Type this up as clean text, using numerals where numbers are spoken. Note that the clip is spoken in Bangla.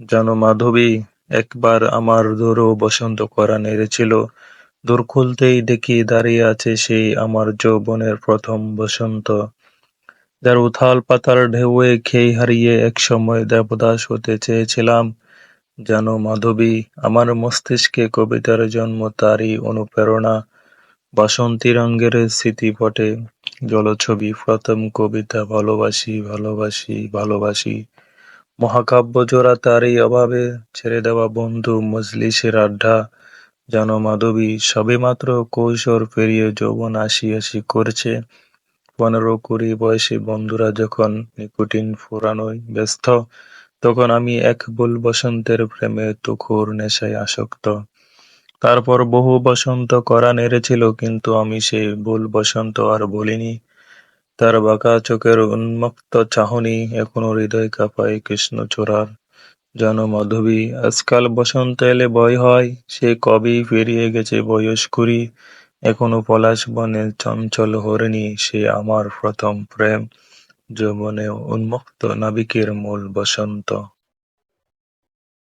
জানো মাধবী, একবার আমার দোরও বসন্ত করা নেড়েছিল। দোর খুলতেই দেখি দাঁড়িয়ে আছে সেই আমার যৌবনের প্রথম বসন্ত, যার উথাল পাতার ঢেউয়ে খেই হারিয়ে একসময় দেবদাস হতে চেয়েছিলাম। জানো মাধবী, আমার মস্তিষ্কে কবিতার জন্ম তারই অনুপ্রেরণা। বাসন্তী রঙের স্মৃতিপটে জলছবি, প্রথম কবিতা, ভালোবাসি ভালোবাসি ভালোবাসি। মহাকাব্য জোড়া তারই অভাবে, ছেড়ে দেওয়া বন্ধু, মজলিসের আড্ডা। জানো মাধবী, সবেমাত্র কৈশোর পেরিয়ে যৌবন আসি আসি করছে। 15-20 বয়সী বন্ধুরা যখন নিকোটিন ফুরানোয় ব্যস্ত, তখন আমি এক ভুল বসন্তের প্রেমে তুখোড় নেশায় আসক্ত। তারপর বহু বসন্ত করা নেড়েছিল, কিন্তু আমি সেই ভুল বসন্ত আর ভুলিনি। তার বাঁকা চোখের উন্মত্ত চাহনি এখনো হৃদয় কাঁপায় কৃষ্ণচূড়ার। জানো মাধবী, আজকাল বসন্ত এলে ভয় হয়, সে কবেই পেরিয়ে গেছে বয়স কুড়ি। এখনো পলাশ বনে চঞ্চল হরিণী, সে আমার প্রথম প্রেম, যৌবনে উন্মুক্ত নাবিকের মূল বসন্ত।